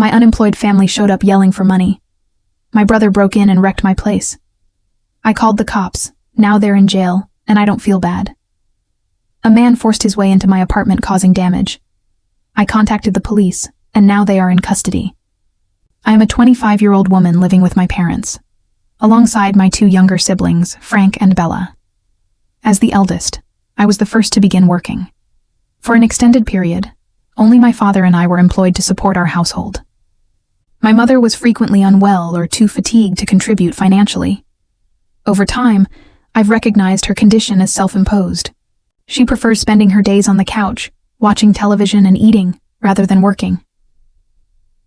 My unemployed family showed up yelling for money. My brother broke in and wrecked my place. I called the cops. Now they're in jail, and I don't feel bad. A man forced his way into my apartment causing damage. I contacted the police, and now they are in custody. I am a 25-year-old woman living with my parents, alongside my 2 younger siblings, Frank and Bella. As the eldest, I was the first to begin working. For an extended period, only my father and I were employed to support our household. My mother was frequently unwell or too fatigued to contribute financially. Over time, I've recognized her condition as self-imposed. She prefers spending her days on the couch, watching television and eating, rather than working.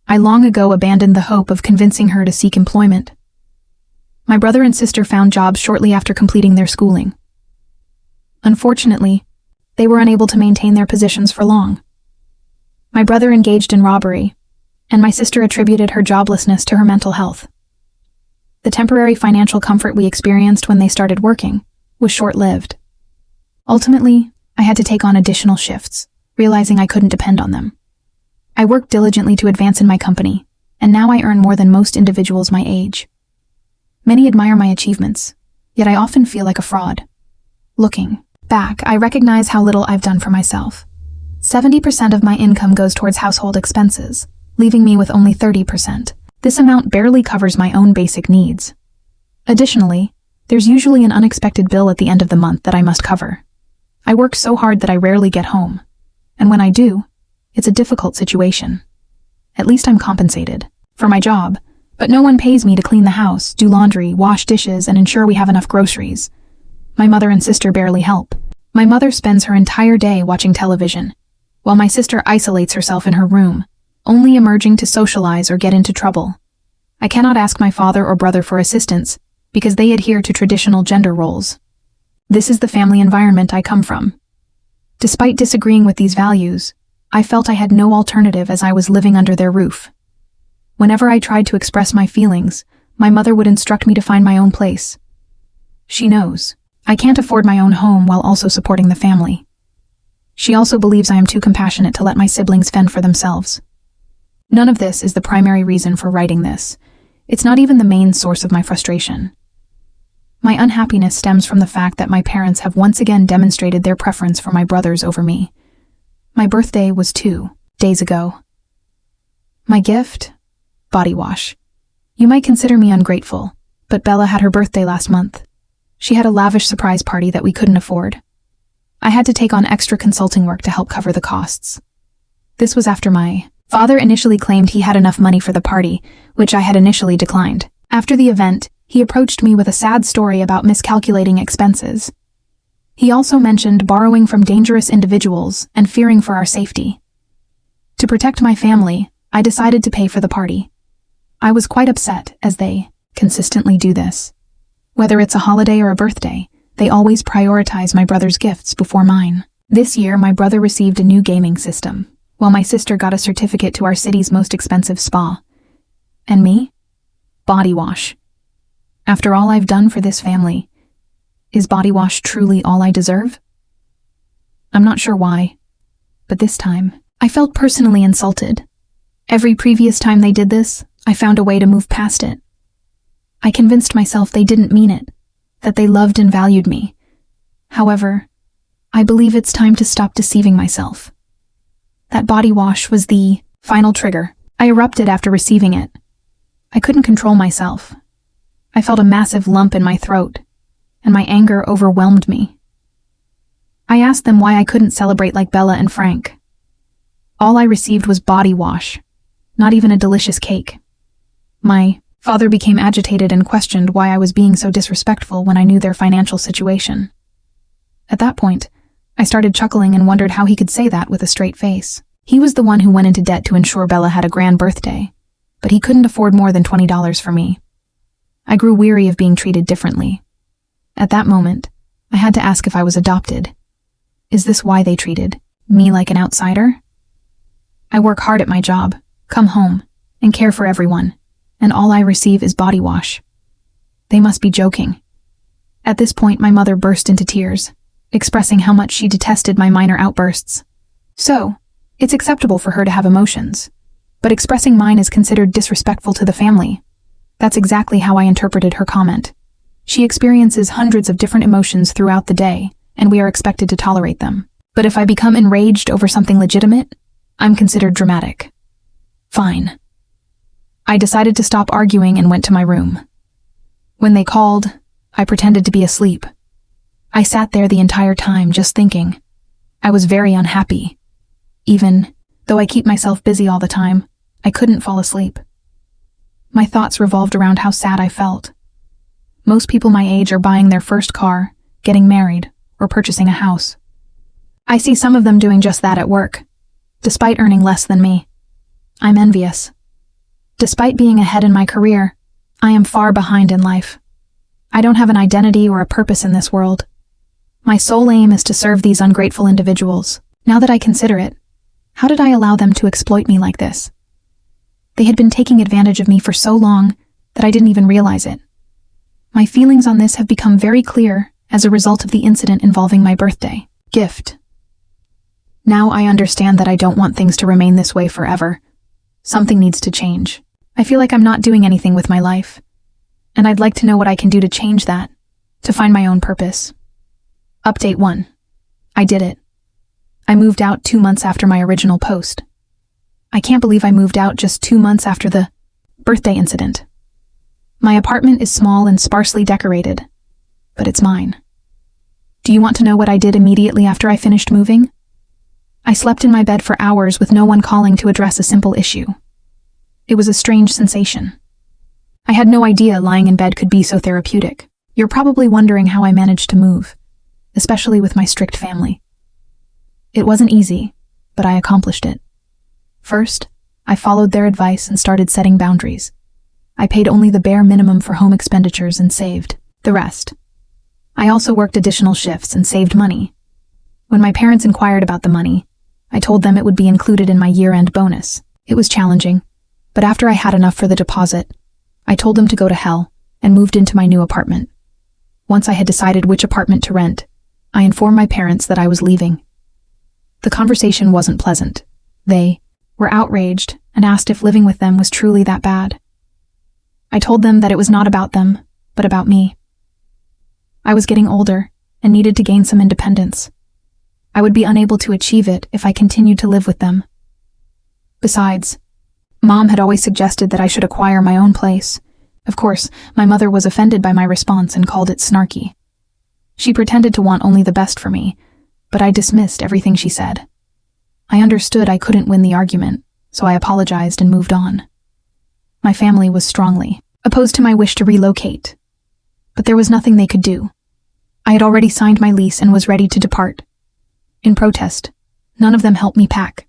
I long ago abandoned the hope of convincing her to seek employment. My brother and sister found jobs shortly after completing their schooling. Unfortunately, they were unable to maintain their positions for long. My brother engaged in robbery, and my sister attributed her joblessness to her mental health. The temporary financial comfort we experienced when they started working was short-lived. Ultimately, I had to take on additional shifts, realizing I couldn't depend on them. I worked diligently to advance in my company, and now I earn more than most individuals my age. Many admire my achievements, yet I often feel like a fraud. Looking back, I recognize how little I've done for myself. 70% of my income goes towards household expenses, leaving me with only 30%. This amount barely covers my own basic needs. Additionally, there's usually an unexpected bill at the end of the month that I must cover. I work so hard that I rarely get home, and when I do, it's a difficult situation. At least I'm compensated for my job, but no one pays me to clean the house, do laundry, wash dishes, and ensure we have enough groceries. My mother and sister barely help. My mother spends her entire day watching television, while my sister isolates herself in her room, only emerging to socialize or get into trouble. I cannot ask my father or brother for assistance because they adhere to traditional gender roles. This is the family environment I come from. Despite disagreeing with these values, I felt I had no alternative as I was living under their roof. Whenever I tried to express my feelings, my mother would instruct me to find my own place. She knows I can't afford my own home while also supporting the family. She also believes I am too compassionate to let my siblings fend for themselves. None of this is the primary reason for writing this. It's not even the main source of my frustration. My unhappiness stems from the fact that my parents have once again demonstrated their preference for my brothers over me. My birthday was 2 days ago. My gift? Body wash. You might consider me ungrateful, but Bella had her birthday last month. She had a lavish surprise party that we couldn't afford. I had to take on extra consulting work to help cover the costs. This was after my father initially claimed he had enough money for the party, which I had initially declined. After the event, he approached me with a sad story about miscalculating expenses. He also mentioned borrowing from dangerous individuals and fearing for our safety. To protect my family, I decided to pay for the party. I was quite upset, as they consistently do this. Whether it's a holiday or a birthday, they always prioritize my brother's gifts before mine. This year, my brother received a new gaming system, while my sister got a certificate to our city's most expensive spa. And me? Body wash. After all I've done for this family, is body wash truly all I deserve? I'm not sure why, but this time, I felt personally insulted. Every previous time they did this, I found a way to move past it. I convinced myself they didn't mean it, that they loved and valued me. However, I believe it's time to stop deceiving myself. That body wash was the final trigger. I erupted after receiving it. I couldn't control myself. I felt a massive lump in my throat, and my anger overwhelmed me. I asked them why I couldn't celebrate like Bella and Frank. All I received was body wash, not even a delicious cake. My father became agitated and questioned why I was being so disrespectful when I knew their financial situation. At that point, I started chuckling and wondered how he could say that with a straight face. He was the one who went into debt to ensure Bella had a grand birthday, but he couldn't afford more than $20 for me. I grew weary of being treated differently. At that moment, I had to ask if I was adopted. Is this why they treated me like an outsider? I work hard at my job, come home, and care for everyone, and all I receive is body wash. They must be joking. At this point, my mother burst into tears, expressing how much she detested my minor outbursts. So, it's acceptable for her to have emotions, but expressing mine is considered disrespectful to the family. That's exactly how I interpreted her comment. She experiences hundreds of different emotions throughout the day, and we are expected to tolerate them. But if I become enraged over something legitimate, I'm considered dramatic. Fine. I decided to stop arguing and went to my room. When they called, I pretended to be asleep. I sat there the entire time just thinking. I was very unhappy. Even though I keep myself busy all the time, I couldn't fall asleep. My thoughts revolved around how sad I felt. Most people my age are buying their first car, getting married, or purchasing a house. I see some of them doing just that at work, despite earning less than me. I'm envious. Despite being ahead in my career, I am far behind in life. I don't have an identity or a purpose in this world. My sole aim is to serve these ungrateful individuals. Now that I consider it, how did I allow them to exploit me like this? They had been taking advantage of me for so long that I didn't even realize it. My feelings on this have become very clear as a result of the incident involving my birthday gift. Now I understand that I don't want things to remain this way forever. Something needs to change. I feel like I'm not doing anything with my life, and I'd like to know what I can do to change that, to find my own purpose. Update 1. I did it. I moved out 2 months after my original post. I can't believe I moved out just 2 months after the birthday incident. My apartment is small and sparsely decorated, but it's mine. Do you want to know what I did immediately after I finished moving? I slept in my bed for hours with no one calling to address a simple issue. It was a strange sensation. I had no idea lying in bed could be so therapeutic. You're probably wondering how I managed to move, especially with my strict family. It wasn't easy, but I accomplished it. First, I followed their advice and started setting boundaries. I paid only the bare minimum for home expenditures and saved the rest. I also worked additional shifts and saved money. When my parents inquired about the money, I told them it would be included in my year-end bonus. It was challenging, but after I had enough for the deposit, I told them to go to hell and moved into my new apartment. Once I had decided which apartment to rent, I informed my parents that I was leaving. The conversation wasn't pleasant. They were outraged and asked if living with them was truly that bad. I told them that it was not about them, but about me. I was getting older and needed to gain some independence. I would be unable to achieve it if I continued to live with them. Besides, Mom had always suggested that I should acquire my own place. Of course, my mother was offended by my response and called it snarky. She pretended to want only the best for me, but I dismissed everything she said. I understood I couldn't win the argument, so I apologized and moved on. My family was strongly opposed to my wish to relocate, but there was nothing they could do. I had already signed my lease and was ready to depart. In protest, none of them helped me pack.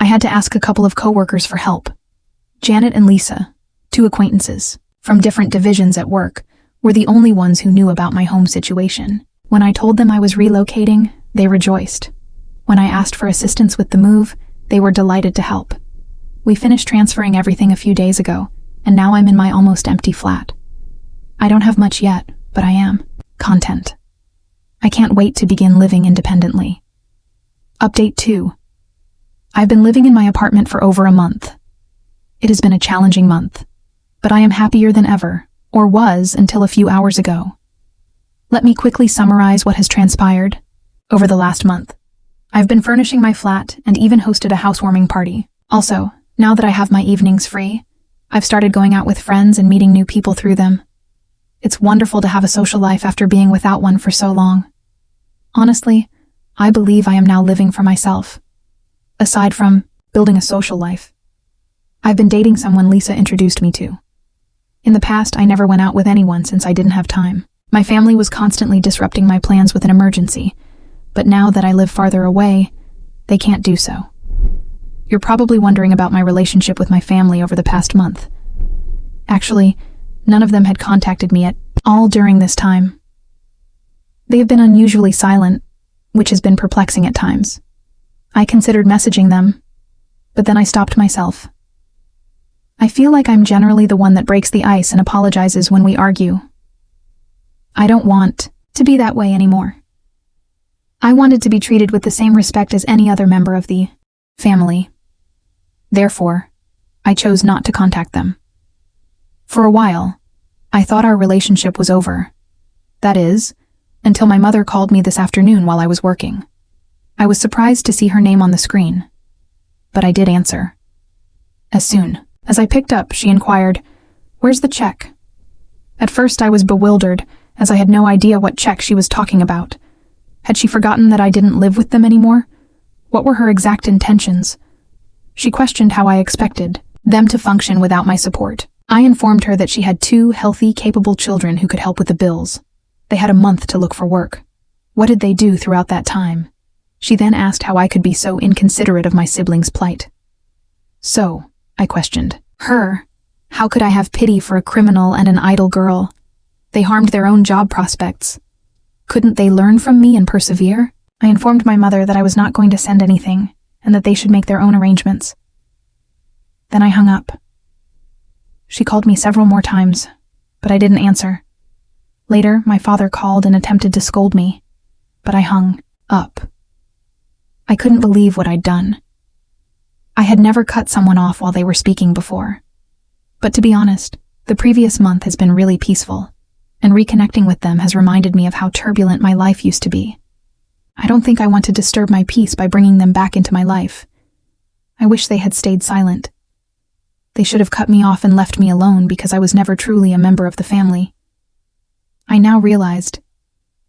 I had to ask a couple of coworkers for help. Janet and Lisa, 2 acquaintances from different divisions at work, were the only ones who knew about my home situation. When I told them I was relocating, they rejoiced. When I asked for assistance with the move, they were delighted to help. We finished transferring everything a few days ago, and now I'm in my almost empty flat. I don't have much yet, but I am content. I can't wait to begin living independently. Update 2. I've been living in my apartment for over a month. It has been a challenging month, but I am happier than ever, or was until a few hours ago. Let me quickly summarize what has transpired over the last month. I've been furnishing my flat and even hosted a housewarming party. Also, now that I have my evenings free, I've started going out with friends and meeting new people through them. It's wonderful to have a social life after being without one for so long. Honestly, I believe I am now living for myself. Aside from building a social life, I've been dating someone Lisa introduced me to. In the past, I never went out with anyone since I didn't have time. My family was constantly disrupting my plans with an emergency, but now that I live farther away, they can't do so. You're probably wondering about my relationship with my family over the past month. Actually, none of them had contacted me at all during this time. They have been unusually silent, which has been perplexing at times. I considered messaging them, but then I stopped myself. I feel like I'm generally the one that breaks the ice and apologizes when we argue. I don't want to be that way anymore. I wanted to be treated with the same respect as any other member of the family. Therefore, I chose not to contact them. For a while, I thought our relationship was over. That is, until my mother called me this afternoon while I was working. I was surprised to see her name on the screen, but I did answer. As soon as I picked up, she inquired, "Where's the check?" At first I was bewildered, as I had no idea what check she was talking about. Had she forgotten that I didn't live with them anymore? What were her exact intentions? She questioned how I expected them to function without my support. I informed her that she had 2 healthy, capable children who could help with the bills. They had a month to look for work. What did they do throughout that time? She then asked how I could be so inconsiderate of my siblings' plight. So, I questioned her. How could I have pity for a criminal and an idle girl? They harmed their own job prospects. Couldn't they learn from me and persevere? I informed my mother that I was not going to send anything, and that they should make their own arrangements. Then I hung up. She called me several more times, but I didn't answer. Later, my father called and attempted to scold me, but I hung up. I couldn't believe what I'd done. I had never cut someone off while they were speaking before. But to be honest, the previous month has been really peaceful, and reconnecting with them has reminded me of how turbulent my life used to be. I don't think I want to disturb my peace by bringing them back into my life. I wish they had stayed silent. They should have cut me off and left me alone because I was never truly a member of the family. I now realized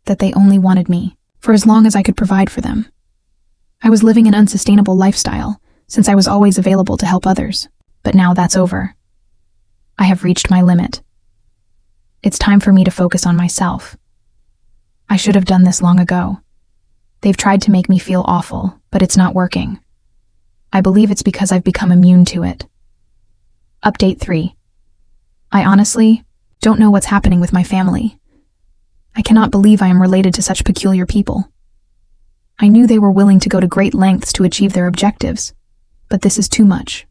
that they only wanted me for as long as I could provide for them. I was living an unsustainable lifestyle since I was always available to help others, but now that's over. I have reached my limit. It's time for me to focus on myself. I should have done this long ago. They've tried to make me feel awful, but it's not working. I believe it's because I've become immune to it. Update 3. I honestly don't know what's happening with my family. I cannot believe I am related to such peculiar people. I knew they were willing to go to great lengths to achieve their objectives, but this is too much.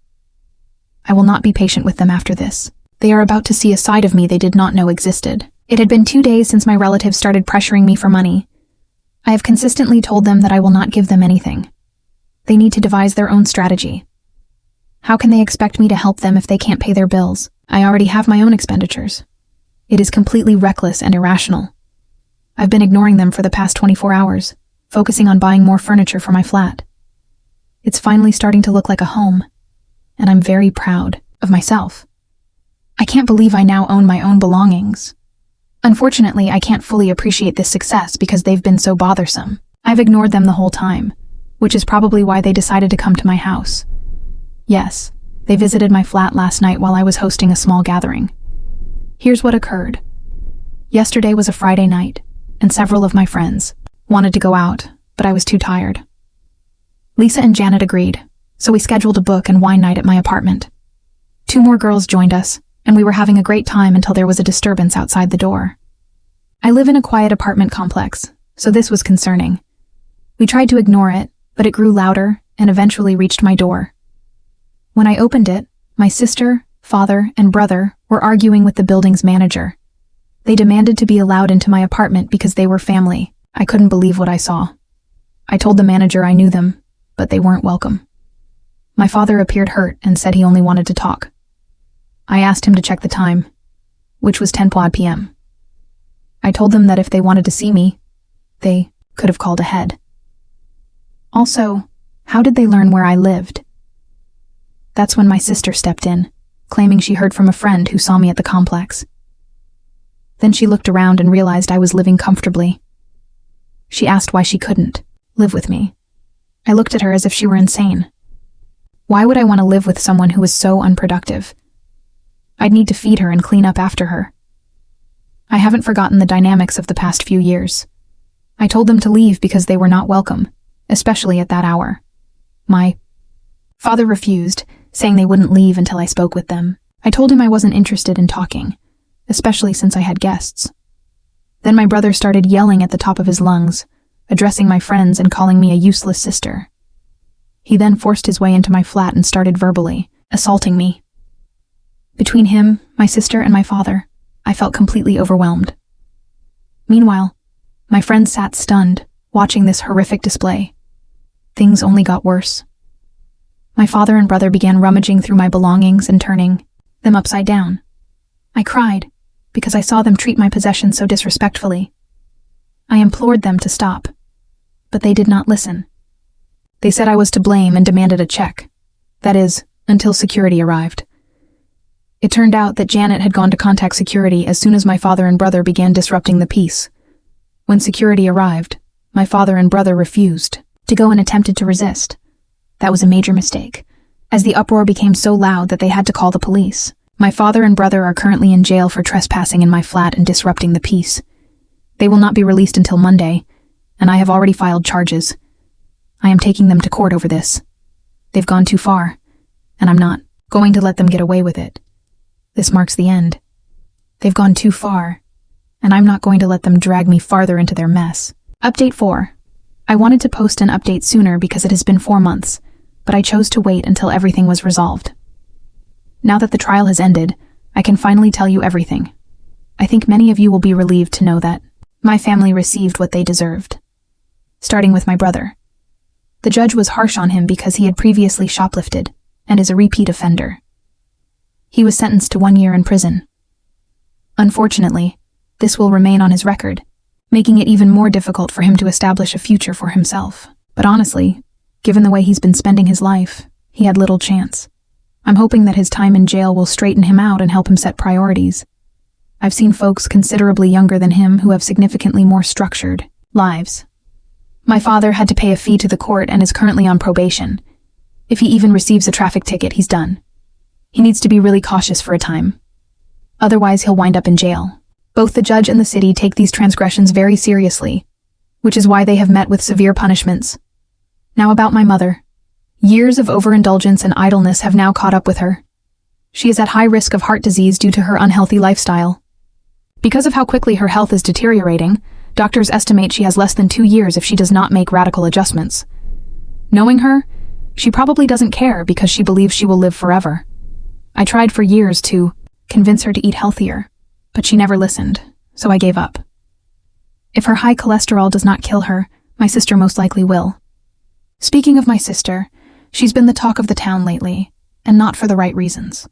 I will not be patient with them after this. They are about to see a side of me they did not know existed. It had been 2 days since my relatives started pressuring me for money. I have consistently told them that I will not give them anything. They need to devise their own strategy. How can they expect me to help them if they can't pay their bills? I already have my own expenditures. It is completely reckless and irrational. I've been ignoring them for the past 24 hours, focusing on buying more furniture for my flat. It's finally starting to look like a home, and I'm very proud of myself. I can't believe I now own my own belongings. Unfortunately, I can't fully appreciate this success because they've been so bothersome. I've ignored them the whole time, which is probably why they decided to come to my house. Yes, they visited my flat last night while I was hosting a small gathering. Here's what occurred. Yesterday was a Friday night, and several of my friends wanted to go out, but I was too tired. Lisa and Janet agreed, so we scheduled a book and wine night at my apartment. 2 more girls joined us, and we were having a great time until there was a disturbance outside the door. I live in a quiet apartment complex, so this was concerning. We tried to ignore it, but it grew louder and eventually reached my door. When I opened it, my sister, father, and brother were arguing with the building's manager. They demanded to be allowed into my apartment because they were family. I couldn't believe what I saw. I told the manager I knew them, but they weren't welcome. My father appeared hurt and said he only wanted to talk. I asked him to check the time, which was 10 p.m. I told them that if they wanted to see me, they could have called ahead. Also, how did they learn where I lived? That's when my sister stepped in, claiming she heard from a friend who saw me at the complex. Then she looked around and realized I was living comfortably. She asked why she couldn't live with me. I looked at her as if she were insane. Why would I want to live with someone who was so unproductive? I'd need to feed her and clean up after her. I haven't forgotten the dynamics of the past few years. I told them to leave because they were not welcome, especially at that hour. My father refused, saying they wouldn't leave until I spoke with them. I told him I wasn't interested in talking, especially since I had guests. Then my brother started yelling at the top of his lungs, addressing my friends and calling me a useless sister. He then forced his way into my flat and started verbally assaulting me. Between him, my sister, and my father, I felt completely overwhelmed. Meanwhile, my friends sat stunned, watching this horrific display. Things only got worse. My father and brother began rummaging through my belongings and turning them upside down. I cried because I saw them treat my possessions so disrespectfully. I implored them to stop, but they did not listen. They said I was to blame and demanded a check. That is, until security arrived. It turned out that Janet had gone to contact security as soon as my father and brother began disrupting the peace. When security arrived, my father and brother refused to go and attempted to resist. That was a major mistake, as the uproar became so loud that they had to call the police. My father and brother are currently in jail for trespassing in my flat and disrupting the peace. They will not be released until Monday, and I have already filed charges. I am taking them to court over this. They've gone too far, and I'm not going to let them get away with it. This marks the end. They've gone too far, and I'm not going to let them drag me farther into their mess. Update 4. I wanted to post an update sooner because it has been 4 months, but I chose to wait until everything was resolved. Now that the trial has ended, I can finally tell you everything. I think many of you will be relieved to know that my family received what they deserved. Starting with my brother. The judge was harsh on him because he had previously shoplifted and is a repeat offender. He was sentenced to 1 year in prison. Unfortunately, this will remain on his record, making it even more difficult for him to establish a future for himself. But honestly, given the way he's been spending his life, he had little chance. I'm hoping that his time in jail will straighten him out and help him set priorities. I've seen folks considerably younger than him who have significantly more structured lives. My father had to pay a fee to the court and is currently on probation. If he even receives a traffic ticket, he's done. He needs to be really cautious for a time. Otherwise, he'll wind up in jail. Both the judge and the city take these transgressions very seriously, which is why they have met with severe punishments. Now about my mother. Years of overindulgence and idleness have now caught up with her. She is at high risk of heart disease due to her unhealthy lifestyle. Because of how quickly her health is deteriorating, doctors estimate she has less than 2 years if she does not make radical adjustments. Knowing her, she probably doesn't care because she believes she will live forever. I tried for years to convince her to eat healthier, but she never listened, so I gave up. If her high cholesterol does not kill her, my sister most likely will. Speaking of my sister, she's been the talk of the town lately, and not for the right reasons.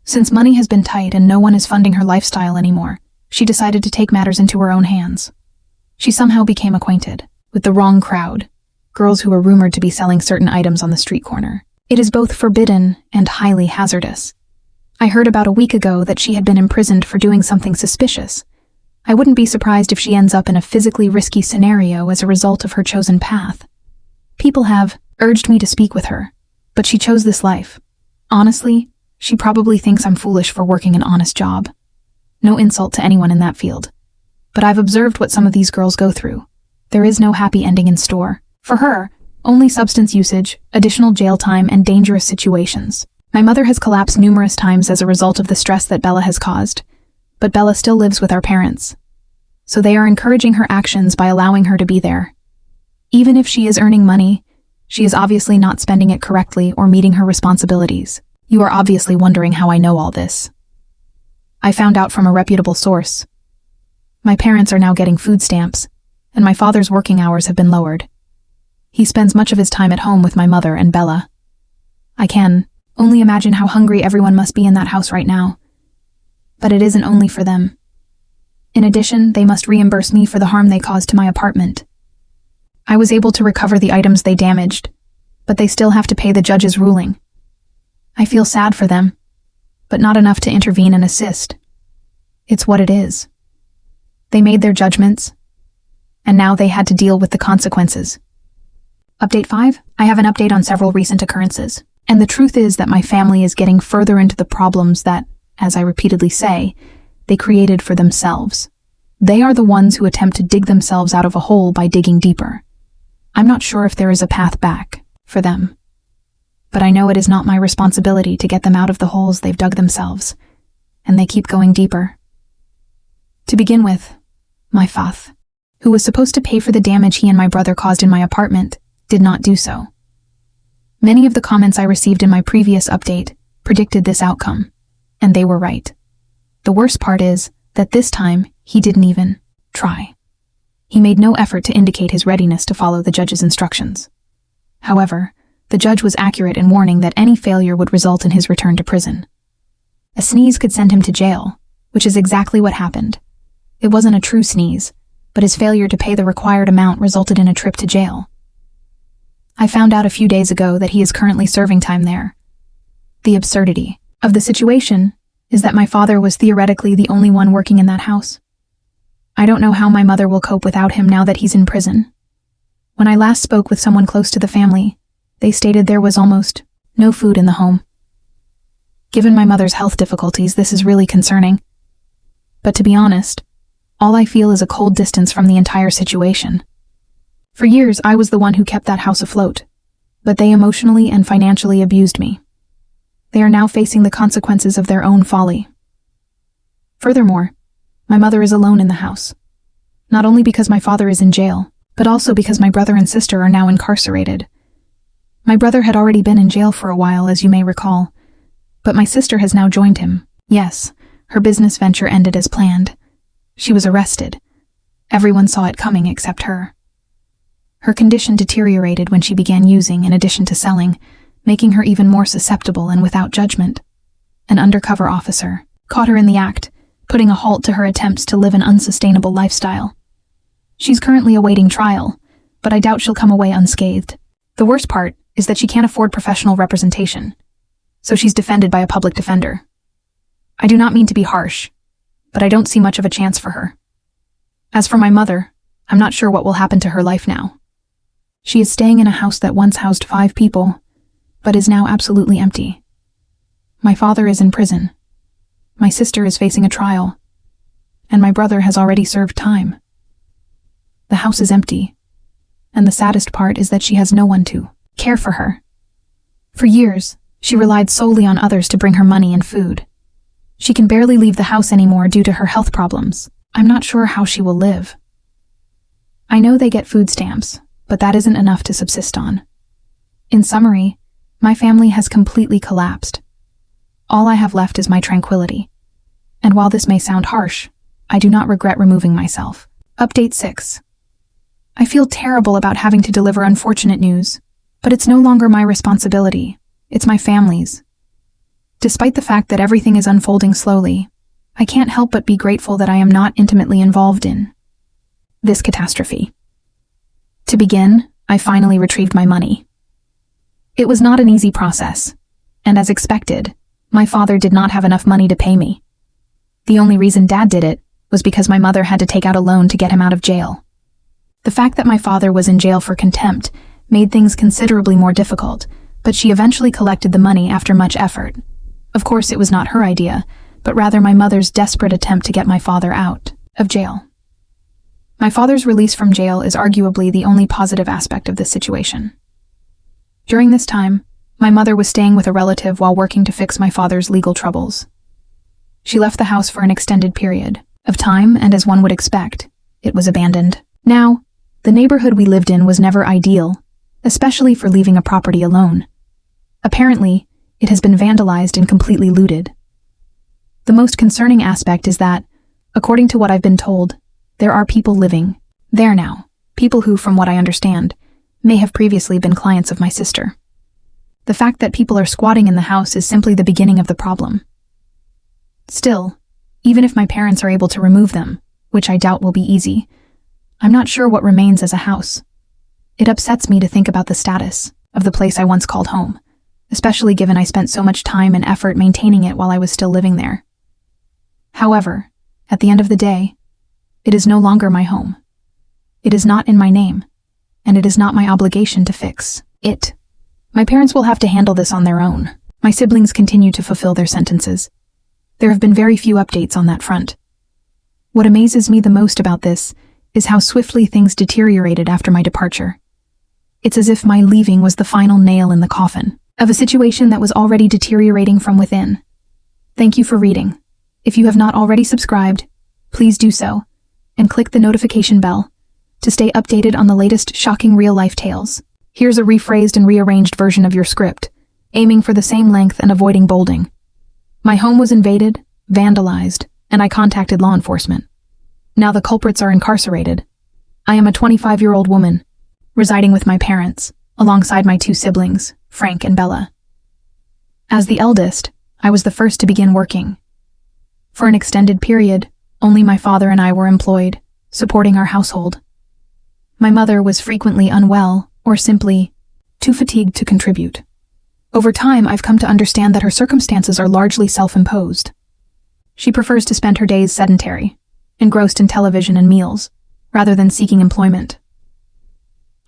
Since money has been tight and no one is funding her lifestyle anymore, she decided to take matters into her own hands. She somehow became acquainted with the wrong crowd, girls who were rumored to be selling certain items on the street corner. It is both forbidden and highly hazardous. I heard about a week ago that she had been imprisoned for doing something suspicious. I wouldn't be surprised if she ends up in a physically risky scenario as a result of her chosen path. People have urged me to speak with her, but she chose this life. Honestly, she probably thinks I'm foolish for working an honest job. No insult to anyone in that field. But I've observed what some of these girls go through. There is no happy ending in store. For her, only substance usage, additional jail time, and dangerous situations. My mother has collapsed numerous times as a result of the stress that Bella has caused, but Bella still lives with our parents. So they are encouraging her actions by allowing her to be there. Even if she is earning money, she is obviously not spending it correctly or meeting her responsibilities. You are obviously wondering how I know all this. I found out from a reputable source. My parents are now getting food stamps, and my father's working hours have been lowered. He spends much of his time at home with my mother and Bella. I can only imagine how hungry everyone must be in that house right now. But it isn't only for them. In addition, they must reimburse me for the harm they caused to my apartment. I was able to recover the items they damaged, but they still have to pay the judge's ruling. I feel sad for them, but not enough to intervene and assist. It's what it is. They made their judgments, and now they had to deal with the consequences. Update 5. I have an update on several recent occurrences, and the truth is that my family is getting further into the problems that, as I repeatedly say, they created for themselves. They are the ones who attempt to dig themselves out of a hole by digging deeper. I'm not sure if there is a path back for them, but I know it is not my responsibility to get them out of the holes they've dug themselves, and they keep going deeper. To begin with, my father, who was supposed to pay for the damage he and my brother caused in my apartment, did not do so. Many of the comments I received in my previous update predicted this outcome, and they were right. The worst part is that this time he didn't even try. He made no effort to indicate his readiness to follow the judge's instructions. However, the judge was accurate in warning that any failure would result in his return to prison. A sneeze could send him to jail, which is exactly what happened. It wasn't a true sneeze, but his failure to pay the required amount resulted in a trip to jail. I found out a few days ago that he is currently serving time there. The absurdity of the situation is that my father was theoretically the only one working in that house. I don't know how my mother will cope without him now that he's in prison. When I last spoke with someone close to the family, they stated there was almost no food in the home. Given my mother's health difficulties, this is really concerning. But to be honest, all I feel is a cold distance from the entire situation. For years, I was the one who kept that house afloat, but they emotionally and financially abused me. They are now facing the consequences of their own folly. Furthermore, my mother is alone in the house, not only because my father is in jail, but also because my brother and sister are now incarcerated. My brother had already been in jail for a while, as you may recall, but my sister has now joined him. Yes, her business venture ended as planned. She was arrested. Everyone saw it coming except her. Her condition deteriorated when she began using in addition to selling, making her even more susceptible and without judgment. An undercover officer caught her in the act, putting a halt to her attempts to live an unsustainable lifestyle. She's currently awaiting trial, but I doubt she'll come away unscathed. The worst part is that she can't afford professional representation, so she's defended by a public defender. I do not mean to be harsh, but I don't see much of a chance for her. As for my mother, I'm not sure what will happen to her life now. She is staying in a house that once housed 5 people, but is now absolutely empty. My father is in prison. My sister is facing a trial, and my brother has already served time. The house is empty, and the saddest part is that she has no one to care for her. For years, she relied solely on others to bring her money and food. She can barely leave the house anymore due to her health problems. I'm not sure how she will live. I know they get food stamps, but that isn't enough to subsist on. In summary, my family has completely collapsed. All I have left is my tranquility. And while this may sound harsh, I do not regret removing myself. Update 6. I feel terrible about having to deliver unfortunate news, but it's no longer my responsibility. It's my family's. Despite the fact that everything is unfolding slowly, I can't help but be grateful that I am not intimately involved in this catastrophe. To begin, I finally retrieved my money. It was not an easy process, and as expected, my father did not have enough money to pay me. The only reason Dad did it was because my mother had to take out a loan to get him out of jail. The fact that my father was in jail for contempt made things considerably more difficult, but she eventually collected the money after much effort. Of course, it was not her idea, but rather my mother's desperate attempt to get my father out of jail. My father's release from jail is arguably the only positive aspect of this situation. During this time, my mother was staying with a relative while working to fix my father's legal troubles. She left the house for an extended period of time, and as one would expect, it was abandoned. Now, the neighborhood we lived in was never ideal, especially for leaving a property alone. Apparently, it has been vandalized and completely looted. The most concerning aspect is that, according to what I've been told, there are people living there now, people who, from what I understand, may have previously been clients of my sister. The fact that people are squatting in the house is simply the beginning of the problem. Still, even if my parents are able to remove them, which I doubt will be easy, I'm not sure what remains as a house. It upsets me to think about the status of the place I once called home, especially given I spent so much time and effort maintaining it while I was still living there. However, at the end of the day, it is no longer my home. It is not in my name, and it is not my obligation to fix it. My parents will have to handle this on their own. My siblings continue to fulfill their sentences. There have been very few updates on that front. What amazes me the most about this is how swiftly things deteriorated after my departure. It's as if my leaving was the final nail in the coffin of a situation that was already deteriorating from within. Thank you for reading. If you have not already subscribed, please do so, and click the notification bell to stay updated on the latest shocking real-life tales. Here's a rephrased and rearranged version of your script, aiming for the same length and avoiding bolding. My home was invaded, vandalized, and I contacted law enforcement. Now the culprits are incarcerated. I am a 25-year-old woman, residing with my parents. alongside my two siblings, Frank and Bella. As the eldest, I was the first to begin working. For an extended period, only my father and I were employed, supporting our household. My mother was frequently unwell or simply too fatigued to contribute. Over time, I've come to understand that her circumstances are largely self-imposed. She prefers to spend her days sedentary, engrossed in television and meals, rather than seeking employment.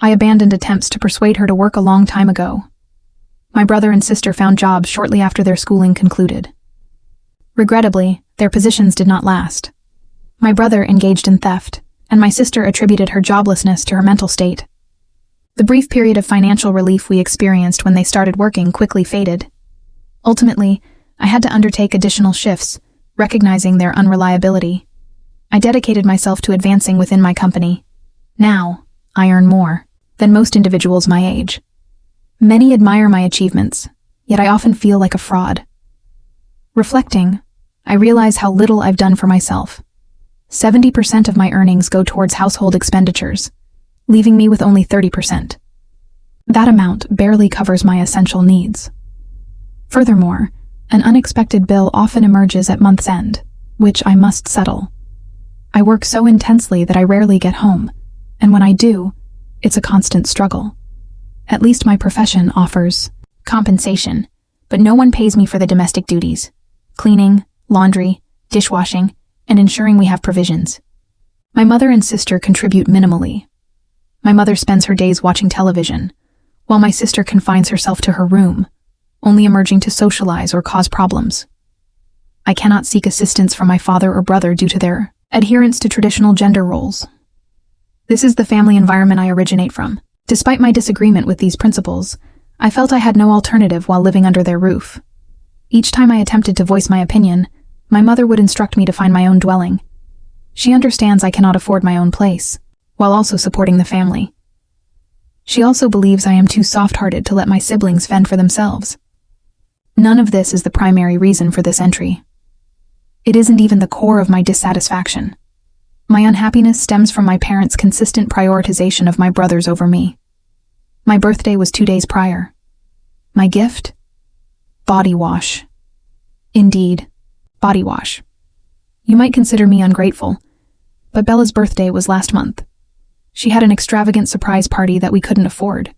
I abandoned attempts to persuade her to work a long time ago. My brother and sister found jobs shortly after their schooling concluded. Regrettably, their positions did not last. My brother engaged in theft, and my sister attributed her joblessness to her mental state. The brief period of financial relief we experienced when they started working quickly faded. Ultimately, I had to undertake additional shifts, recognizing their unreliability. I dedicated myself to advancing within my company. Now, I earn more than most individuals my age. Many admire my achievements, yet I often feel like a fraud. Reflecting, I realize how little I've done for myself. 70% of my earnings go towards household expenditures, leaving me with only 30%. That amount barely covers my essential needs. Furthermore, an unexpected bill often emerges at month's end, which I must settle. I work so intensely that I rarely get home, and when I do, it's a constant struggle. At least my profession offers compensation, but no one pays me for the domestic duties: cleaning, laundry, dishwashing, and ensuring we have provisions. My mother and sister contribute minimally. My mother spends her days watching television, while my sister confines herself to her room, only emerging to socialize or cause problems. I cannot seek assistance from my father or brother due to their adherence to traditional gender roles. This is the family environment I originate from. Despite my disagreement with these principles, I felt I had no alternative while living under their roof. Each time I attempted to voice my opinion, my mother would instruct me to find my own dwelling. She understands I cannot afford my own place, while also supporting the family. She also believes I am too soft-hearted to let my siblings fend for themselves. None of this is the primary reason for this entry. It isn't even the core of my dissatisfaction. My unhappiness stems from my parents' consistent prioritization of my brothers over me. My birthday was 2 days prior. My gift? Body wash. Indeed, body wash. You might consider me ungrateful, but Bella's birthday was last month. She had an extravagant surprise party that we couldn't afford.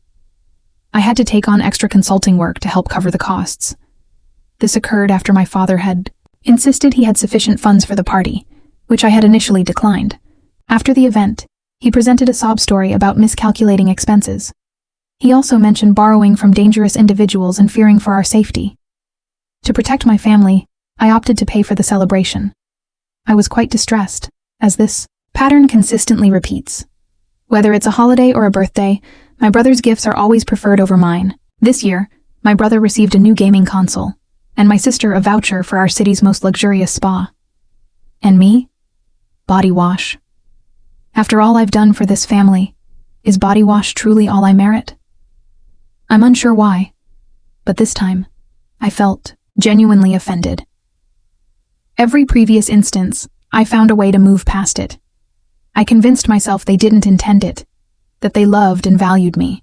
I had to take on extra consulting work to help cover the costs. This occurred after my father had insisted he had sufficient funds for the party, which I had initially declined. After the event, he presented a sob story about miscalculating expenses. He also mentioned borrowing from dangerous individuals and fearing for our safety. To protect my family, I opted to pay for the celebration. I was quite distressed, as this pattern consistently repeats. Whether it's a holiday or a birthday, my brother's gifts are always preferred over mine. This year, my brother received a new gaming console, and my sister a voucher for our city's most luxurious spa. And me? Body wash. After all I've done for this family, is body wash truly all I merit? I'm unsure why, but this time, I felt genuinely offended. Every previous instance, I found a way to move past it. I convinced myself they didn't intend it, that they loved and valued me.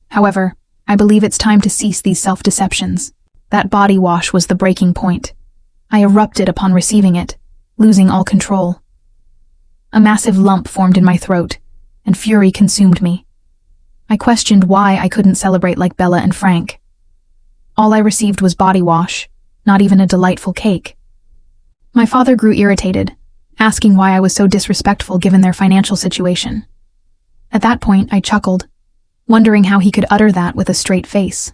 However, I believe it's time to cease these self-deceptions. That body wash was the breaking point. I erupted upon receiving it, losing all control. A massive lump formed in my throat, and fury consumed me. I questioned why I couldn't celebrate like Bella and Frank. All I received was body wash, not even a delightful cake. My father grew irritated, asking why I was so disrespectful given their financial situation. At that point, I chuckled, wondering how he could utter that with a straight face.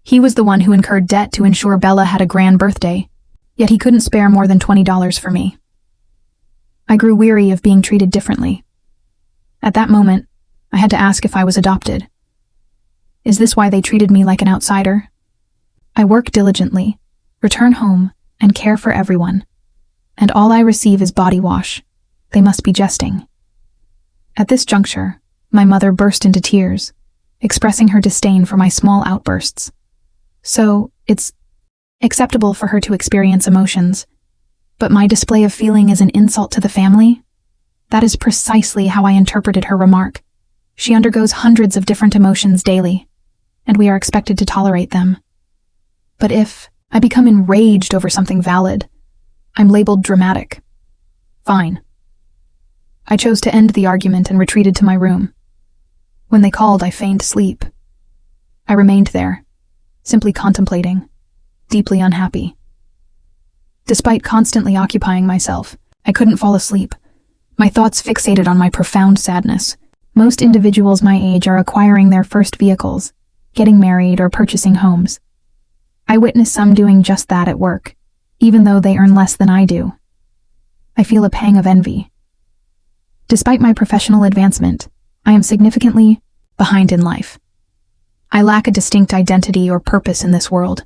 He was the one who incurred debt to ensure Bella had a grand birthday, yet he couldn't spare more than $20 for me. I grew weary of being treated differently. At that moment, I had to ask if I was adopted. Is this why they treated me like an outsider? I work diligently, return home, and care for everyone. And all I receive is body wash. They must be jesting. At this juncture, my mother burst into tears, expressing her disdain for my small outbursts. So, it's acceptable for her to experience emotions, but my display of feeling is an insult to the family? That is precisely how I interpreted her remark. She undergoes hundreds of different emotions daily, and we are expected to tolerate them. But if I become enraged over something valid, I'm labeled dramatic. Fine. I chose to end the argument and retreated to my room. When they called, I feigned sleep. I remained there, simply contemplating, deeply unhappy. Despite constantly occupying myself, I couldn't fall asleep. My thoughts fixated on my profound sadness. Most individuals my age are acquiring their first vehicles, getting married, or purchasing homes. I witness some doing just that at work, even though they earn less than I do. I feel a pang of envy. Despite my professional advancement, I am significantly behind in life. I lack a distinct identity or purpose in this world.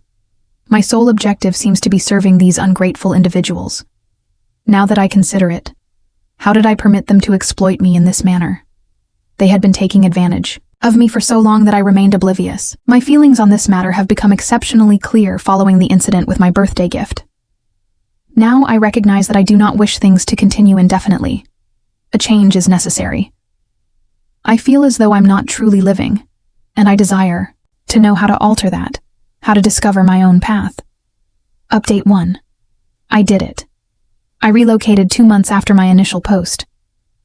My sole objective seems to be serving these ungrateful individuals. Now that I consider it, how did I permit them to exploit me in this manner? They had been taking advantage of me for so long that I remained oblivious. My feelings on this matter have become exceptionally clear following the incident with my birthday gift. Now I recognize that I do not wish things to continue indefinitely. A change is necessary. I feel as though I'm not truly living, and I desire to know how to alter that, how to discover my own path. Update 1. I did it. I relocated 2 months after my initial post.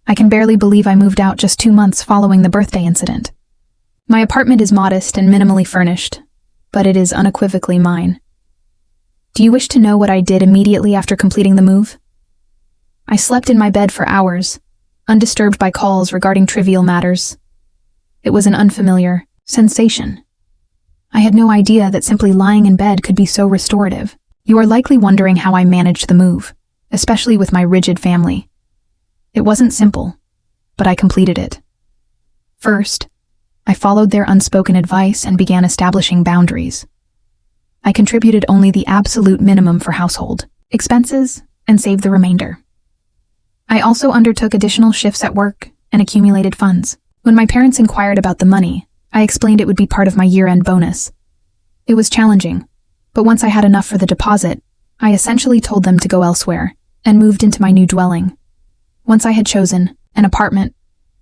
I can barely believe I moved out just 2 months following the birthday incident. My apartment is modest and minimally furnished, but it is unequivocally mine. Do you wish to know what I did immediately after completing the move? I slept in my bed for hours, undisturbed by calls regarding trivial matters. It was an unfamiliar sensation. I had no idea that simply lying in bed could be so restorative. You are likely wondering how I managed the move, especially with my rigid family. It wasn't simple, but I completed it. First, I followed their unspoken advice and began establishing boundaries. I contributed only the absolute minimum for household expenses and saved the remainder. I also undertook additional shifts at work and accumulated funds. When my parents inquired about the money, I explained it would be part of my year-end bonus. It was challenging, but once I had enough for the deposit, I essentially told them to go elsewhere and moved into my new dwelling. Once I had chosen an apartment,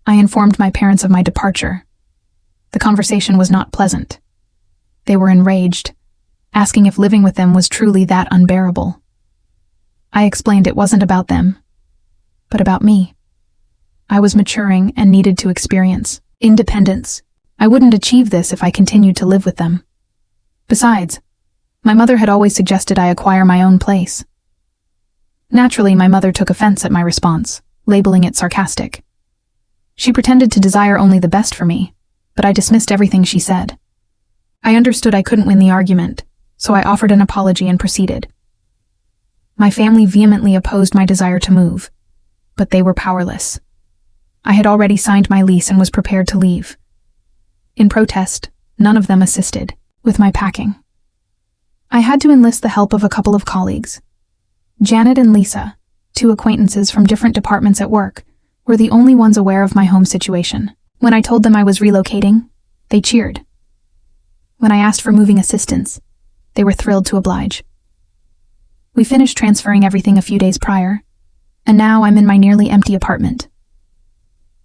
I informed my parents of my departure. The conversation was not pleasant. They were enraged, asking if living with them was truly that unbearable. I explained it wasn't about them, but about me. I was maturing and needed to experience independence. I wouldn't achieve this if I continued to live with them. Besides, my mother had always suggested I acquire my own place. Naturally, my mother took offense at my response, labeling it sarcastic. She pretended to desire only the best for me, but I dismissed everything she said. I understood I couldn't win the argument, so I offered an apology and proceeded. My family vehemently opposed my desire to move, but they were powerless. I had already signed my lease and was prepared to leave. In protest, none of them assisted with my packing. I had to enlist the help of a couple of colleagues. Janet and Lisa, 2 acquaintances from different departments at work, were the only ones aware of my home situation. When I told them I was relocating, they cheered. When I asked for moving assistance, they were thrilled to oblige. We finished transferring everything a few days prior, and now I'm in my nearly empty apartment.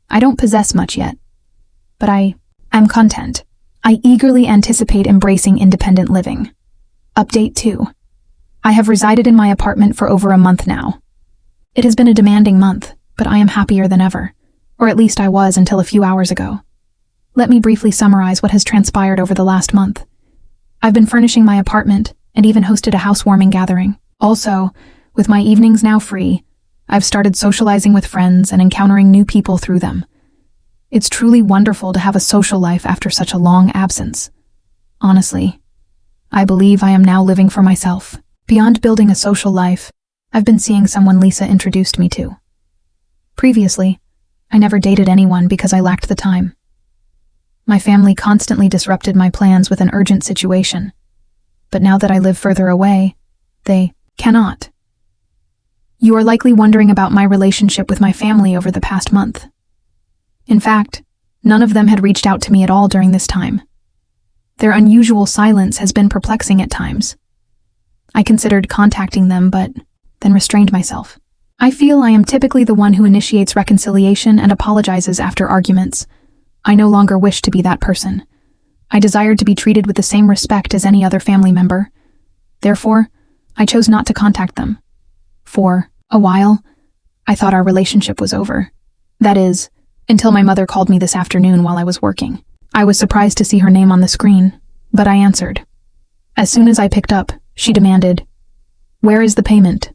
I don't possess much yet, but I am content. I eagerly anticipate embracing independent living. Update 2. I have resided in my apartment for over a month now. It has been a demanding month, but I am happier than ever, or at least I was until a few hours ago. Let me briefly summarize what has transpired over the last month. I've been furnishing my apartment and even hosted a housewarming gathering. Also, with my evenings now free, I've started socializing with friends and encountering new people through them. It's truly wonderful to have a social life after such a long absence. Honestly, I believe I am now living for myself. Beyond building a social life, I've been seeing someone Lisa introduced me to. Previously, I never dated anyone because I lacked the time. My family constantly disrupted my plans with an urgent situation, but now that I live further away, they cannot. You are likely wondering about my relationship with my family over the past month. In fact, none of them had reached out to me at all during this time. Their unusual silence has been perplexing at times. I considered contacting them, but then restrained myself. I feel I am typically the one who initiates reconciliation and apologizes after arguments, I no longer wished to be that person. I desired to be treated with the same respect as any other family member. Therefore, I chose not to contact them. For a while, I thought our relationship was over. That is, until my mother called me this afternoon while I was working. I was surprised to see her name on the screen, but I answered. As soon as I picked up, she demanded, "Where is the payment?"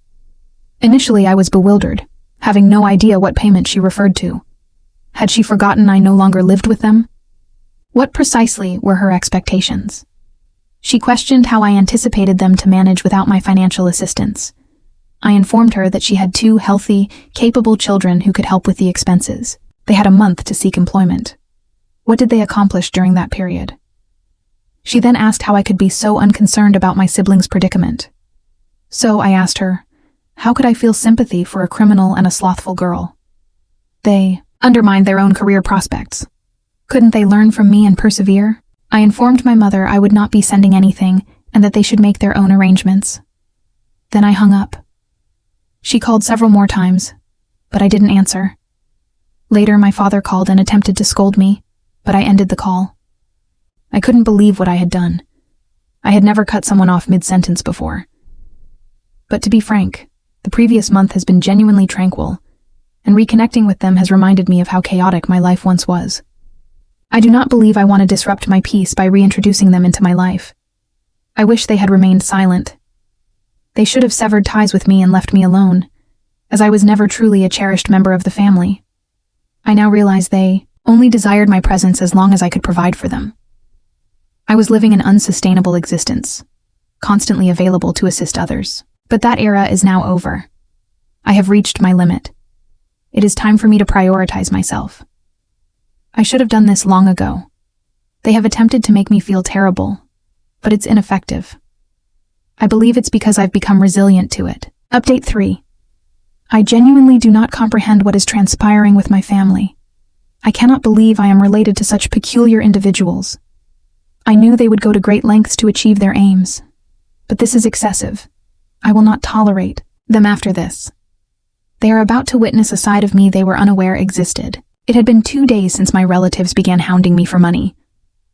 Initially, I was bewildered, having no idea what payment she referred to. Had she forgotten I no longer lived with them? What precisely were her expectations? She questioned how I anticipated them to manage without my financial assistance. I informed her that she had 2 healthy, capable children who could help with the expenses. They had a month to seek employment. What did they accomplish during that period? She then asked how I could be so unconcerned about my siblings' predicament. So I asked her, how could I feel sympathy for a criminal and a slothful girl? They undermined their own career prospects. Couldn't they learn from me and persevere? I informed my mother I would not be sending anything and that they should make their own arrangements. Then I hung up. She called several more times, but I didn't answer. Later, my father called and attempted to scold me, but I ended the call. I couldn't believe what I had done. I had never cut someone off mid-sentence before. But to be frank, the previous month has been genuinely tranquil, and reconnecting with them has reminded me of how chaotic my life once was. I do not believe I want to disrupt my peace by reintroducing them into my life. I wish they had remained silent. They should have severed ties with me and left me alone, as I was never truly a cherished member of the family. I now realize they only desired my presence as long as I could provide for them. I was living an unsustainable existence, constantly available to assist others. But that era is now over. I have reached my limit. It is time for me to prioritize myself. I should have done this long ago. They have attempted to make me feel terrible, but it's ineffective. I believe it's because I've become resilient to it. Update 3. I genuinely do not comprehend what is transpiring with my family. I cannot believe I am related to such peculiar individuals. I knew they would go to great lengths to achieve their aims, but this is excessive. I will not tolerate them after this. They are about to witness a side of me they were unaware existed. It had been 2 days since my relatives began hounding me for money.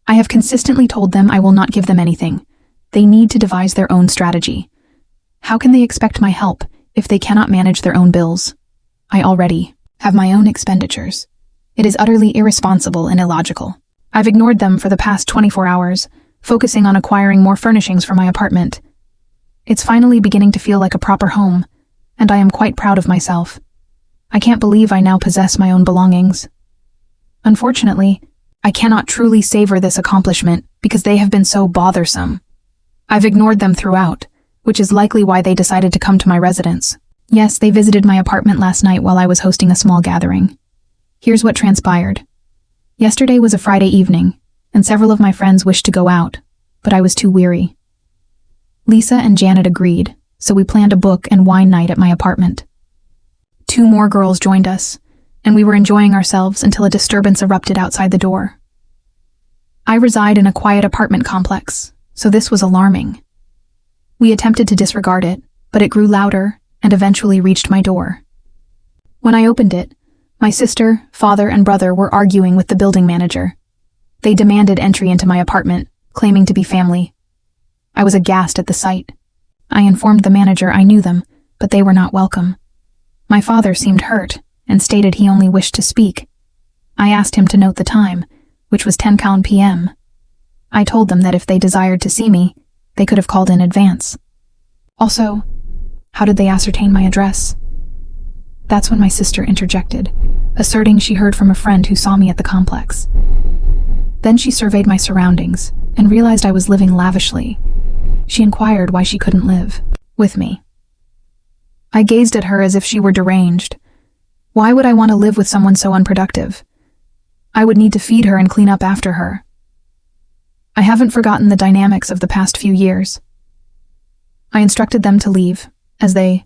I have consistently told them I will not give them anything. They need to devise their own strategy. How can they expect my help if they cannot manage their own bills? I already have my own expenditures. It is utterly irresponsible and illogical. I've ignored them for the past 24 hours, focusing on acquiring more furnishings for my apartment. It's finally beginning to feel like a proper home, and I am quite proud of myself. I can't believe I now possess my own belongings. Unfortunately, I cannot truly savor this accomplishment because they have been so bothersome. I've ignored them throughout, which is likely why they decided to come to my residence. Yes, they visited my apartment last night while I was hosting a small gathering. Here's what transpired. Yesterday was a Friday evening, and several of my friends wished to go out, but I was too weary. Lisa and Janet agreed, so we planned a book and wine night at my apartment. 2 more girls joined us, and we were enjoying ourselves until a disturbance erupted outside the door. I reside in a quiet apartment complex, so this was alarming. We attempted to disregard it, but it grew louder and eventually reached my door. When I opened it, my sister, father, and brother were arguing with the building manager. They demanded entry into my apartment, claiming to be family. I was aghast at the sight. I informed the manager I knew them, but they were not welcome. My father seemed hurt and stated he only wished to speak. I asked him to note the time, which was 10 p.m. I told them that if they desired to see me, they could have called in advance. Also, how did they ascertain my address? That's when my sister interjected, asserting she heard from a friend who saw me at the complex. Then she surveyed my surroundings and realized I was living lavishly. She inquired why she couldn't live with me. I gazed at her as if she were deranged. Why would I want to live with someone so unproductive? I would need to feed her and clean up after her. I haven't forgotten the dynamics of the past few years. I instructed them to leave, as they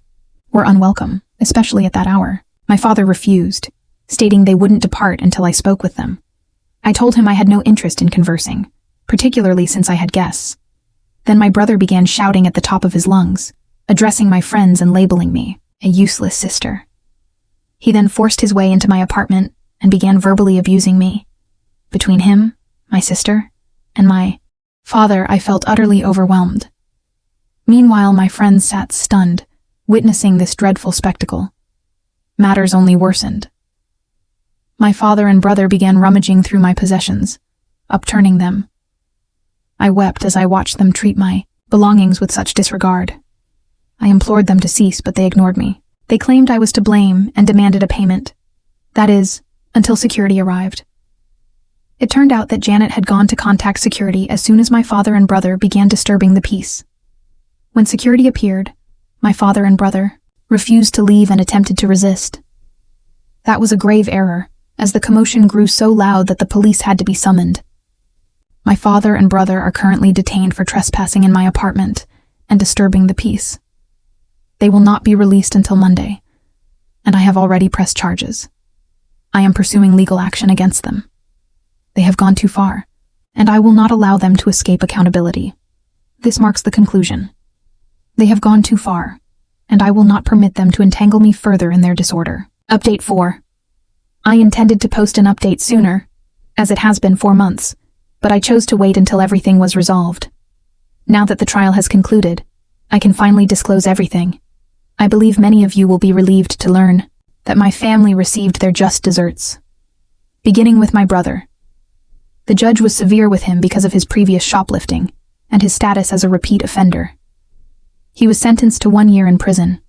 were unwelcome, especially at that hour. My father refused, stating they wouldn't depart until I spoke with them. I told him I had no interest in conversing, particularly since I had guests. Then my brother began shouting at the top of his lungs, addressing my friends and labeling me a useless sister. He then forced his way into my apartment and began verbally abusing me. Between him, my sister, and my father, I felt utterly overwhelmed. Meanwhile, my friends sat stunned, witnessing this dreadful spectacle. Matters only worsened. My father and brother began rummaging through my possessions, upturning them. I wept as I watched them treat my belongings with such disregard. I implored them to cease, but they ignored me. They claimed I was to blame and demanded a payment. That is, until security arrived. It turned out that Janet had gone to contact security as soon as my father and brother began disturbing the peace. When security appeared, my father and brother refused to leave and attempted to resist. That was a grave error, as the commotion grew so loud that the police had to be summoned. My father and brother are currently detained for trespassing in my apartment and disturbing the peace. They will not be released until Monday, and I have already pressed charges. I am pursuing legal action against them. They have gone too far, and I will not allow them to escape accountability. This marks the conclusion. They have gone too far, and I will not permit them to entangle me further in their disorder. Update 4. I intended to post an update sooner, as it has been 4 months, but I chose to wait until everything was resolved. Now that the trial has concluded, I can finally disclose everything. I believe many of you will be relieved to learn that my family received their just deserts. Beginning with my brother. The judge was severe with him because of his previous shoplifting and his status as a repeat offender. He was sentenced to 1 year in prison.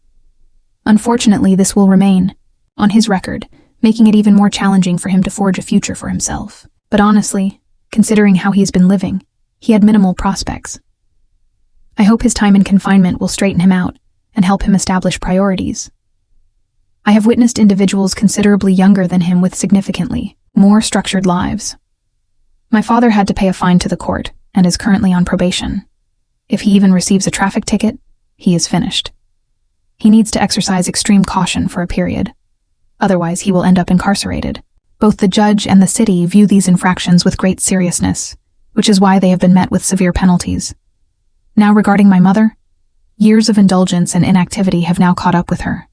Unfortunately, this will remain on his record, making it even more challenging for him to forge a future for himself. But honestly, considering how he's been living, he had minimal prospects. I hope his time in confinement will straighten him out and help him establish priorities. I have witnessed individuals considerably younger than him with significantly more structured lives. My father had to pay a fine to the court and is currently on probation. If he even receives a traffic ticket, he is finished. He needs to exercise extreme caution for a period. Otherwise, he will end up incarcerated. Both the judge and the city view these infractions with great seriousness, which is why they have been met with severe penalties. Now regarding my mother, years of indulgence and inactivity have now caught up with her.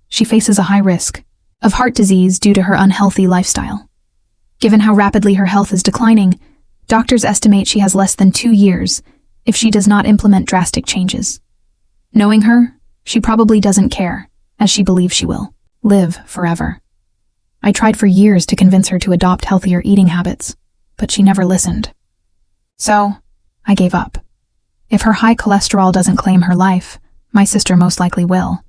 She faces a high risk of heart disease due to her unhealthy lifestyle. Given how rapidly her health is declining, doctors estimate she has less than 2 years if she does not implement drastic changes. Knowing her, she probably doesn't care, as she believes she will live forever. I tried for years to convince her to adopt healthier eating habits, but she never listened. So, I gave up. If her high cholesterol doesn't claim her life, my sister most likely will.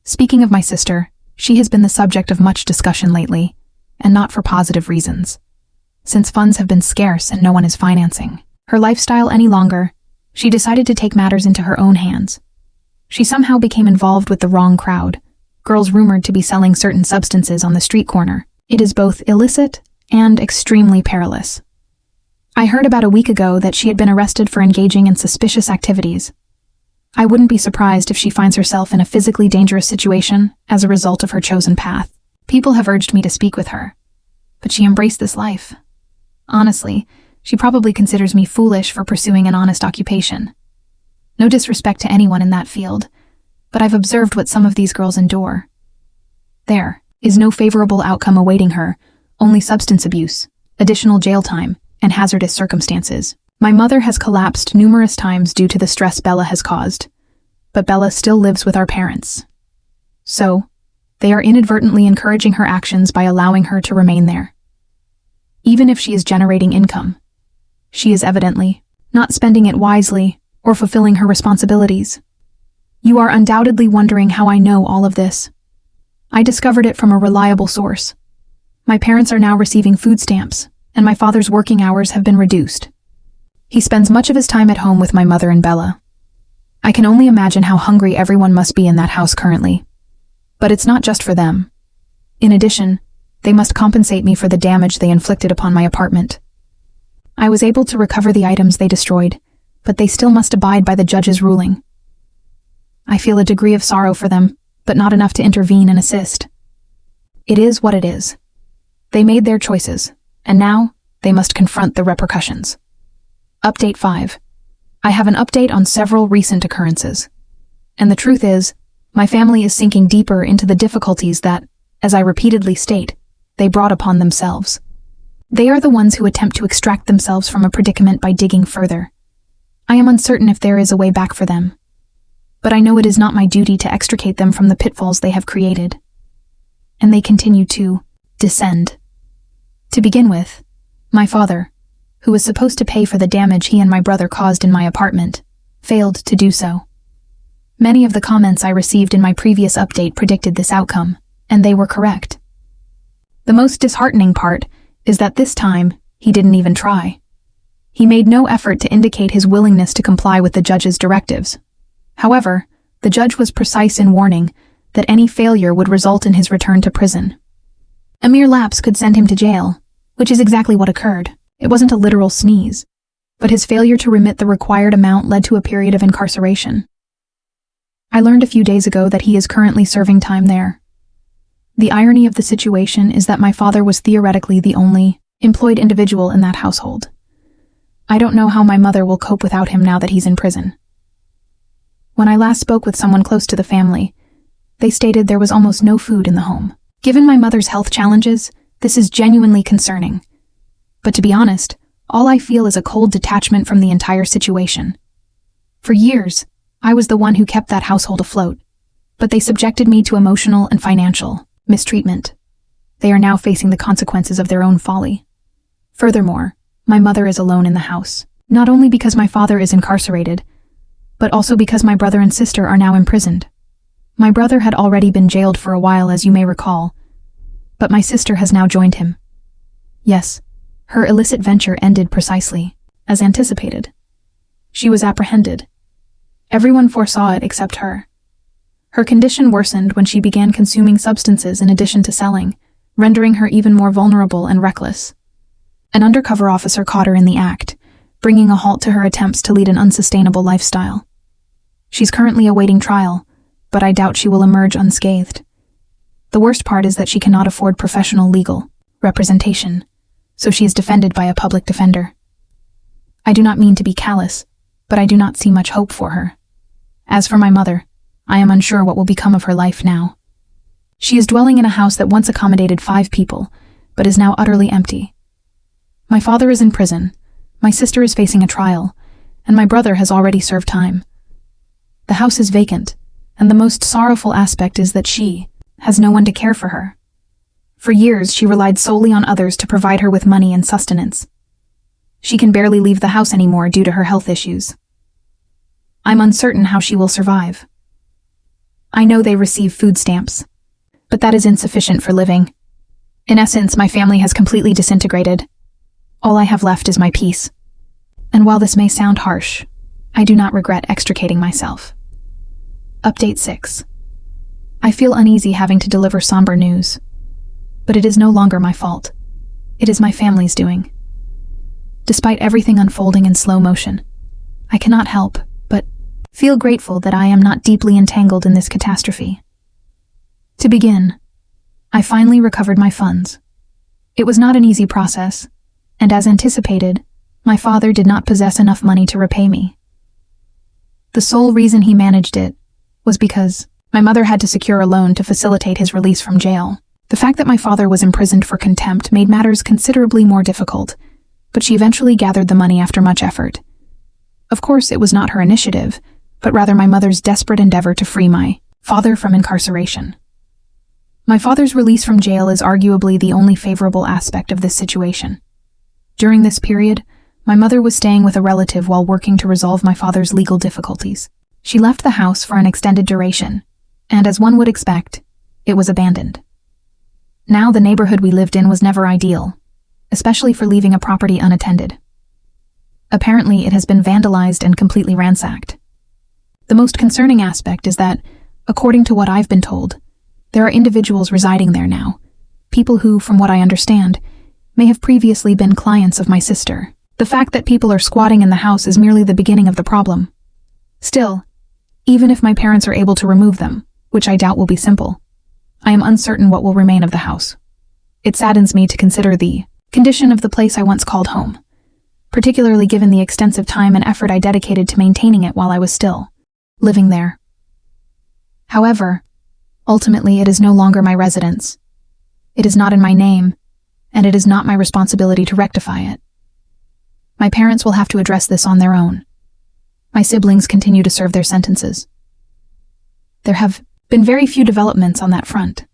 Speaking of my sister, she has been the subject of much discussion lately, and not for positive reasons. Since funds have been scarce and no one is financing her lifestyle any longer, she decided to take matters into her own hands. She somehow became involved with the wrong crowd, girls rumored to be selling certain substances on the street corner. It is both illicit and extremely perilous. I heard about a week ago that she had been arrested for engaging in suspicious activities. I wouldn't be surprised if she finds herself in a physically dangerous situation as a result of her chosen path. People have urged me to speak with her, but she embraced this life. Honestly, she probably considers me foolish for pursuing an honest occupation. No disrespect to anyone in that field, but I've observed what some of these girls endure. There is no favorable outcome awaiting her, only substance abuse, additional jail time, and hazardous circumstances. My mother has collapsed numerous times due to the stress Bella has caused, but Bella still lives with our parents. So, they are inadvertently encouraging her actions by allowing her to remain there. Even if she is generating income, she is evidently not spending it wisely or fulfilling her responsibilities. You are undoubtedly wondering how I know all of this. I discovered it from a reliable source. My parents are now receiving food stamps, and my father's working hours have been reduced. He spends much of his time at home with my mother and Bella. I can only imagine how hungry everyone must be in that house currently. But it's not just for them. In addition, they must compensate me for the damage they inflicted upon my apartment. I was able to recover the items they destroyed, but they still must abide by the judge's ruling. I feel a degree of sorrow for them, but not enough to intervene and assist. It is what it is. They made their choices, and now they must confront the repercussions. Update 5. I have an update on several recent occurrences. And the truth is, my family is sinking deeper into the difficulties that, as I repeatedly state, they brought upon themselves. They are the ones who attempt to extract themselves from a predicament by digging further. I am uncertain if there is a way back for them, but I know it is not my duty to extricate them from the pitfalls they have created. And they continue to descend. To begin with, my father, who was supposed to pay for the damage he and my brother caused in my apartment, failed to do so. Many of the comments I received in my previous update predicted this outcome, and they were correct. The most disheartening part is that this time, he didn't even try. He made no effort to indicate his willingness to comply with the judge's directives. However, the judge was precise in warning that any failure would result in his return to prison. A mere lapse could send him to jail, which is exactly what occurred. It wasn't a literal sneeze, but his failure to remit the required amount led to a period of incarceration. I learned a few days ago that he is currently serving time there. The irony of the situation is that my father was theoretically the only employed individual in that household. I don't know how my mother will cope without him now that he's in prison. When I last spoke with someone close to the family, they stated there was almost no food in the home. Given my mother's health challenges, this is genuinely concerning. But to be honest, all I feel is a cold detachment from the entire situation. For years, I was the one who kept that household afloat, but they subjected me to emotional and financial mistreatment. They are now facing the consequences of their own folly. Furthermore, my mother is alone in the house, not only because my father is incarcerated, but also because my brother and sister are now imprisoned. My brother had already been jailed for a while, as you may recall, but my sister has now joined him. Yes, her illicit venture ended precisely as anticipated. She was apprehended. Everyone foresaw it except her. Her condition worsened when she began consuming substances in addition to selling, rendering her even more vulnerable and reckless. An undercover officer caught her in the act, bringing a halt to her attempts to lead an unsustainable lifestyle. She's currently awaiting trial, but I doubt she will emerge unscathed. The worst part is that she cannot afford professional legal representation, so she is defended by a public defender. I do not mean to be callous, but I do not see much hope for her. As for my mother, I am unsure what will become of her life now. She is dwelling in a house that once accommodated 5 people, but is now utterly empty. My father is in prison, my sister is facing a trial, and my brother has already served time. The house is vacant, and the most sorrowful aspect is that she has no one to care for her. For years, she relied solely on others to provide her with money and sustenance. She can barely leave the house anymore due to her health issues. I'm uncertain how she will survive. I know they receive food stamps, but that is insufficient for living. In essence, my family has completely disintegrated. All I have left is my peace. And while this may sound harsh, I do not regret extricating myself. Update 6. I feel uneasy having to deliver somber news, but it is no longer my fault. It is my family's doing. Despite everything unfolding in slow motion, I cannot help but feel grateful that I am not deeply entangled in this catastrophe. To begin, I finally recovered my funds. It was not an easy process, and as anticipated, my father did not possess enough money to repay me. The sole reason he managed it was because my mother had to secure a loan to facilitate his release from jail. The fact that my father was imprisoned for contempt made matters considerably more difficult, but she eventually gathered the money after much effort. Of course, it was not her initiative, but rather my mother's desperate endeavor to free my father from incarceration. My father's release from jail is arguably the only favorable aspect of this situation. During this period, my mother was staying with a relative while working to resolve my father's legal difficulties. She left the house for an extended duration, and as one would expect, it was abandoned. Now the neighborhood we lived in was never ideal, especially for leaving a property unattended. Apparently, it has been vandalized and completely ransacked. The most concerning aspect is that, according to what I've been told, there are individuals residing there now, people who, from what I understand, may have previously been clients of my sister. The fact that people are squatting in the house is merely the beginning of the problem. Still, even if my parents are able to remove them, which I doubt will be simple, I am uncertain what will remain of the house. It saddens me to consider the condition of the place I once called home, particularly given the extensive time and effort I dedicated to maintaining it while I was still living there. However, ultimately it is no longer my residence. It is not in my name, and it is not my responsibility to rectify it. My parents will have to address this on their own. My siblings continue to serve their sentences. There have been very few developments on that front.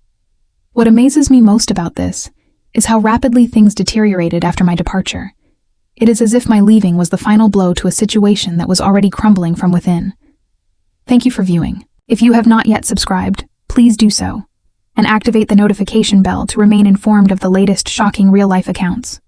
What amazes me most about this is how rapidly things deteriorated after my departure. It is as if my leaving was the final blow to a situation that was already crumbling from within. Thank you for viewing. If you have not yet subscribed, please do so, and activate the notification bell to remain informed of the latest shocking real-life accounts.